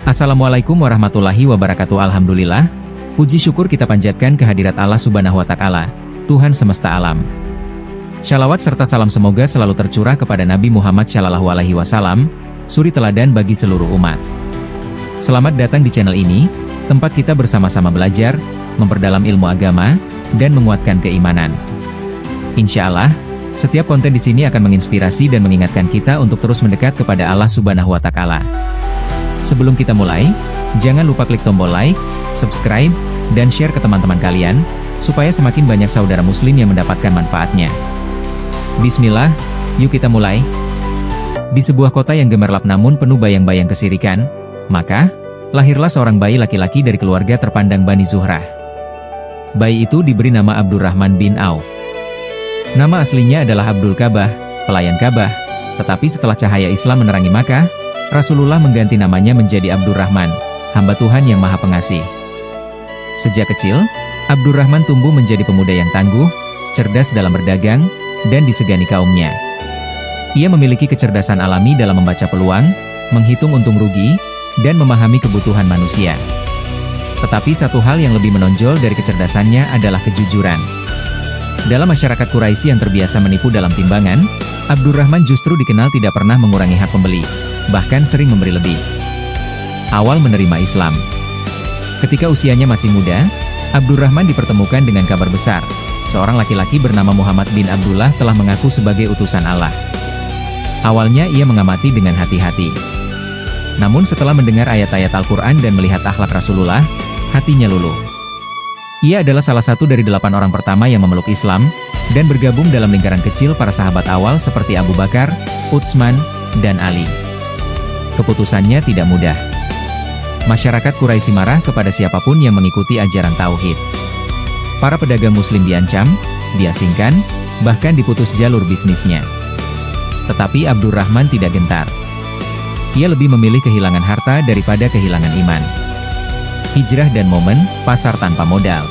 Assalamualaikum warahmatullahi wabarakatuh. Alhamdulillah, puji syukur kita panjatkan kehadirat Allah Subhanahu wa Ta'ala, Tuhan semesta alam. Shalawat serta salam semoga selalu tercurah kepada Nabi Muhammad Shallallahu Alaihi Wasallam, suri teladan bagi seluruh umat. Selamat datang di channel ini, tempat kita bersama-sama belajar, memperdalam ilmu agama, dan menguatkan keimanan. Insya Allah, setiap konten di sini akan menginspirasi dan mengingatkan kita untuk terus mendekat kepada Allah Subhanahu wa Ta'ala. Sebelum kita mulai, jangan lupa klik tombol like, subscribe, dan share ke teman-teman kalian, supaya semakin banyak saudara muslim yang mendapatkan manfaatnya. Bismillah, yuk kita mulai. Di sebuah kota yang gemerlap namun penuh bayang-bayang kesirikan, maka, lahirlah seorang bayi laki-laki dari keluarga terpandang Bani Zuhrah. Bayi itu diberi nama Abdurrahman bin Auf. Nama aslinya adalah Abdul Ka'bah, pelayan Ka'bah, tetapi setelah cahaya Islam menerangi Makkah, Rasulullah mengganti namanya menjadi Abdurrahman, hamba Tuhan yang Maha Pengasih. Sejak kecil, Abdurrahman tumbuh menjadi pemuda yang tangguh, cerdas dalam berdagang, dan disegani kaumnya. Ia memiliki kecerdasan alami dalam membaca peluang, menghitung untung rugi, dan memahami kebutuhan manusia. Tetapi satu hal yang lebih menonjol dari kecerdasannya adalah kejujuran. Dalam masyarakat Quraisy yang terbiasa menipu dalam timbangan, Abdurrahman justru dikenal tidak pernah mengurangi hak pembeli, bahkan sering memberi lebih. Awal menerima Islam. Ketika usianya masih muda, Abdurrahman dipertemukan dengan kabar besar. Seorang laki-laki bernama Muhammad bin Abdullah telah mengaku sebagai utusan Allah. Awalnya ia mengamati dengan hati-hati. Namun setelah mendengar ayat-ayat Al-Quran dan melihat akhlak Rasulullah, hatinya luluh. Ia adalah salah satu dari 8 orang pertama yang memeluk Islam, dan bergabung dalam lingkaran kecil para sahabat awal seperti Abu Bakar, Utsman, dan Ali. Keputusannya tidak mudah. Masyarakat Quraisy marah kepada siapapun yang mengikuti ajaran tauhid. Para pedagang muslim diancam, diasingkan, bahkan diputus jalur bisnisnya. Tetapi Abdurrahman tidak gentar. Ia lebih memilih kehilangan harta daripada kehilangan iman. Hijrah dan momen, pasar tanpa modal.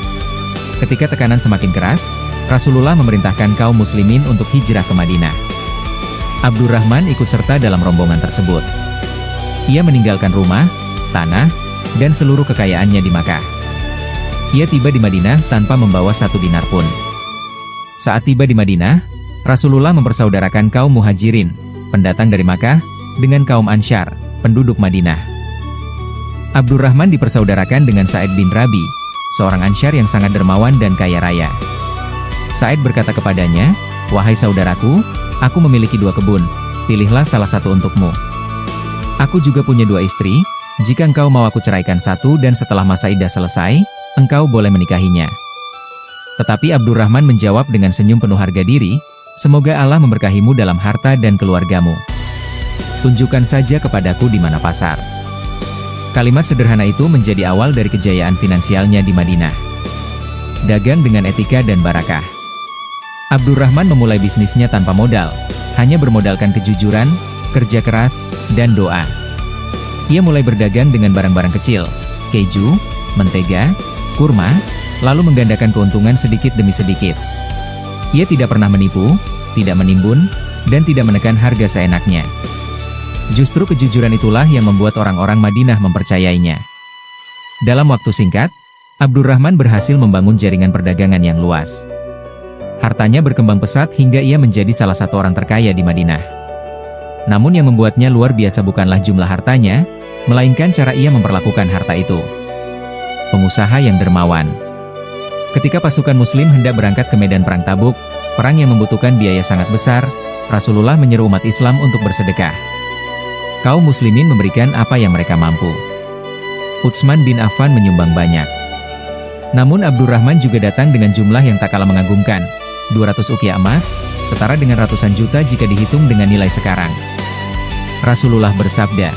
Ketika tekanan semakin keras, Rasulullah memerintahkan kaum muslimin untuk hijrah ke Madinah. Abdurrahman ikut serta dalam rombongan tersebut. Ia meninggalkan rumah, tanah, dan seluruh kekayaannya di Makkah. Ia tiba di Madinah tanpa membawa 1 dinar pun. Saat tiba di Madinah, Rasulullah mempersaudarakan kaum Muhajirin, pendatang dari Makkah, dengan kaum Ansyar, penduduk Madinah. Abdurrahman dipersaudarakan dengan Sa'id bin Rabi, seorang Ansyar yang sangat dermawan dan kaya raya. Sa'id berkata kepadanya, "Wahai saudaraku, aku memiliki 2 kebun, pilihlah salah satu untukmu. Aku juga punya 2 istri, jika engkau mau aku ceraikan 1 dan setelah masa iddah selesai, engkau boleh menikahinya." Tetapi Abdurrahman menjawab dengan senyum penuh harga diri, "Semoga Allah memberkahimu dalam harta dan keluargamu. Tunjukkan saja kepadaku di mana pasar." Kalimat sederhana itu menjadi awal dari kejayaan finansialnya di Madinah. Dagang dengan etika dan barakah. Abdurrahman memulai bisnisnya tanpa modal, hanya bermodalkan kejujuran, kerja keras, dan doa. Ia mulai berdagang dengan barang-barang kecil, keju, mentega, kurma, lalu menggandakan keuntungan sedikit demi sedikit. Ia tidak pernah menipu, tidak menimbun, dan tidak menekan harga seenaknya. Justru kejujuran itulah yang membuat orang-orang Madinah mempercayainya. Dalam waktu singkat, Abdurrahman berhasil membangun jaringan perdagangan yang luas. Hartanya berkembang pesat hingga ia menjadi salah satu orang terkaya di Madinah. Namun yang membuatnya luar biasa bukanlah jumlah hartanya, melainkan cara ia memperlakukan harta itu. Pengusaha yang dermawan. Ketika pasukan muslim hendak berangkat ke medan perang Tabuk, perang yang membutuhkan biaya sangat besar, Rasulullah menyeru umat Islam untuk bersedekah. Kaum muslimin memberikan apa yang mereka mampu. Utsman bin Affan menyumbang banyak. Namun Abdurrahman juga datang dengan jumlah yang tak kalah mengagumkan, 200 ukiah emas, setara dengan ratusan juta jika dihitung dengan nilai sekarang. Rasulullah bersabda,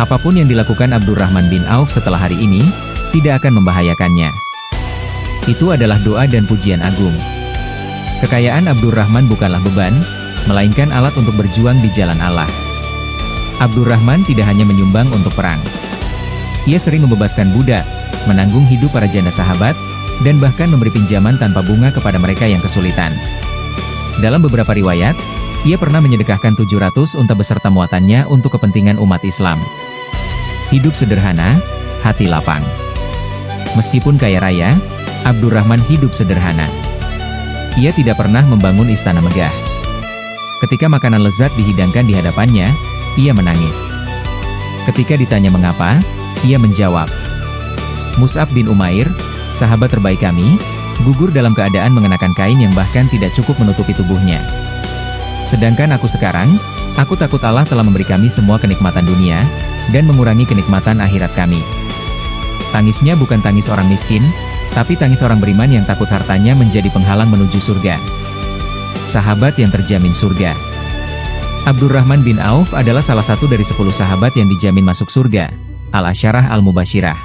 "Apapun yang dilakukan Abdurrahman bin Auf setelah hari ini, tidak akan membahayakannya. Itu adalah doa dan pujian agung." Kekayaan Abdurrahman bukanlah beban, melainkan alat untuk berjuang di jalan Allah. Abdurrahman tidak hanya menyumbang untuk perang. Ia sering membebaskan budak, menanggung hidup para janda sahabat, dan bahkan memberi pinjaman tanpa bunga kepada mereka yang kesulitan. Dalam beberapa riwayat, ia pernah menyedekahkan 700 unta beserta muatannya untuk kepentingan umat Islam. Hidup sederhana, hati lapang. Meskipun kaya raya, Abdurrahman hidup sederhana. Ia tidak pernah membangun istana megah. Ketika makanan lezat dihidangkan di hadapannya, ia menangis. Ketika ditanya mengapa, ia menjawab, "Mus'ab bin Umair, sahabat terbaik kami, gugur dalam keadaan mengenakan kain yang bahkan tidak cukup menutupi tubuhnya. Sedangkan aku sekarang, aku takut Allah telah memberi kami semua kenikmatan dunia, dan mengurangi kenikmatan akhirat kami." Tangisnya bukan tangis orang miskin, tapi tangis orang beriman yang takut hartanya menjadi penghalang menuju surga. Sahabat yang terjamin surga. Abdurrahman bin Auf adalah salah satu dari 10 sahabat yang dijamin masuk surga, Al-Asyarah Al-Mubashirah.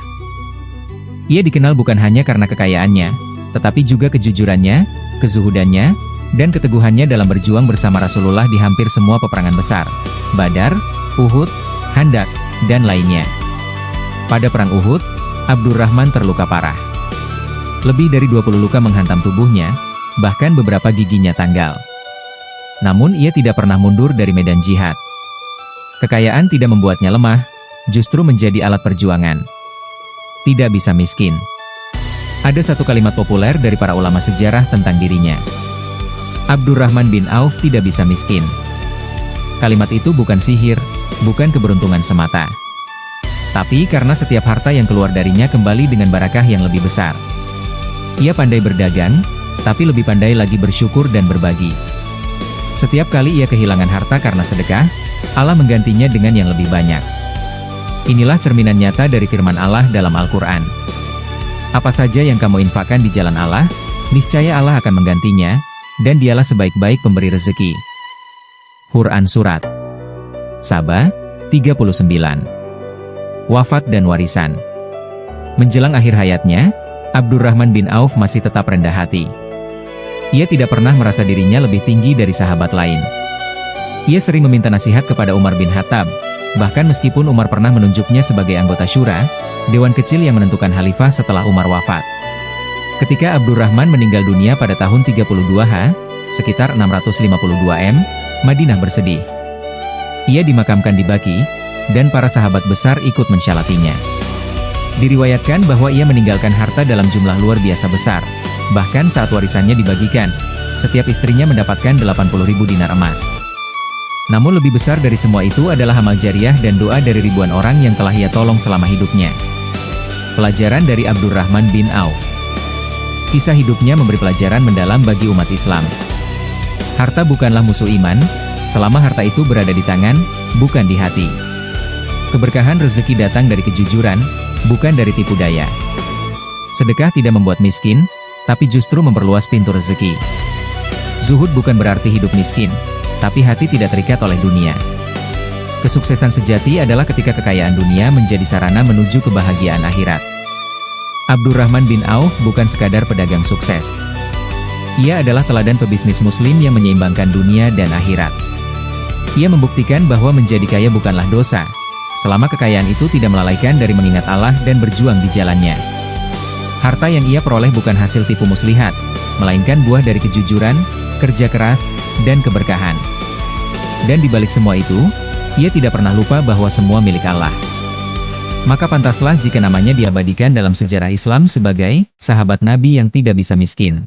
Ia dikenal bukan hanya karena kekayaannya, tetapi juga kejujurannya, kezuhudannya, dan keteguhannya dalam berjuang bersama Rasulullah di hampir semua peperangan besar, Badar, Uhud, Handak, dan lainnya. Pada perang Uhud, Abdurrahman terluka parah. Lebih dari 20 luka menghantam tubuhnya, bahkan beberapa giginya tanggal. Namun ia tidak pernah mundur dari medan jihad. Kekayaan tidak membuatnya lemah, justru menjadi alat perjuangan. Tidak bisa miskin. Ada satu kalimat populer dari para ulama sejarah tentang dirinya. Abdurrahman bin Auf tidak bisa miskin. Kalimat itu bukan sihir, bukan keberuntungan semata. Tapi karena setiap harta yang keluar darinya kembali dengan barakah yang lebih besar. Ia pandai berdagang, tapi lebih pandai lagi bersyukur dan berbagi. Setiap kali ia kehilangan harta karena sedekah, Allah menggantinya dengan yang lebih banyak. Inilah cerminan nyata dari firman Allah dalam Al-Quran. Apa saja yang kamu infakkan di jalan Allah, niscaya Allah akan menggantinya, dan dialah sebaik-baik pemberi rezeki. Quran Surat Saba, 39. Wafat dan warisan. Menjelang akhir hayatnya, Abdurrahman bin Auf masih tetap rendah hati. Ia tidak pernah merasa dirinya lebih tinggi dari sahabat lain. Ia sering meminta nasihat kepada Umar bin Khattab, bahkan meskipun Umar pernah menunjuknya sebagai anggota syura, dewan kecil yang menentukan khalifah setelah Umar wafat. Ketika Abdurrahman meninggal dunia pada tahun 32 sekitar 652 M, Madinah bersedih. Ia dimakamkan di Baqi, dan para sahabat besar ikut mensyalatinya. Diriwayatkan bahwa ia meninggalkan harta dalam jumlah luar biasa besar. Bahkan saat warisannya dibagikan, setiap istrinya mendapatkan 80.000 dinar emas. Namun lebih besar dari semua itu adalah amal jariah dan doa dari ribuan orang yang telah ia tolong selama hidupnya. Pelajaran dari Abdurrahman bin Auf. Kisah hidupnya memberi pelajaran mendalam bagi umat Islam. Harta bukanlah musuh iman, selama harta itu berada di tangan, bukan di hati. Keberkahan rezeki datang dari kejujuran, bukan dari tipu daya. Sedekah tidak membuat miskin, tapi justru memperluas pintu rezeki. Zuhud bukan berarti hidup miskin, tapi hati tidak terikat oleh dunia. Kesuksesan sejati adalah ketika kekayaan dunia menjadi sarana menuju kebahagiaan akhirat. Abdurrahman bin Auf bukan sekadar pedagang sukses. Ia adalah teladan pebisnis muslim yang menyeimbangkan dunia dan akhirat. Ia membuktikan bahwa menjadi kaya bukanlah dosa, selama kekayaan itu tidak melalaikan dari mengingat Allah dan berjuang di jalannya. Harta yang ia peroleh bukan hasil tipu muslihat, melainkan buah dari kejujuran, kerja keras, dan keberkahan. Dan di balik semua itu, ia tidak pernah lupa bahwa semua milik Allah. Maka pantaslah jika namanya diabadikan dalam sejarah Islam sebagai sahabat Nabi yang tidak bisa miskin.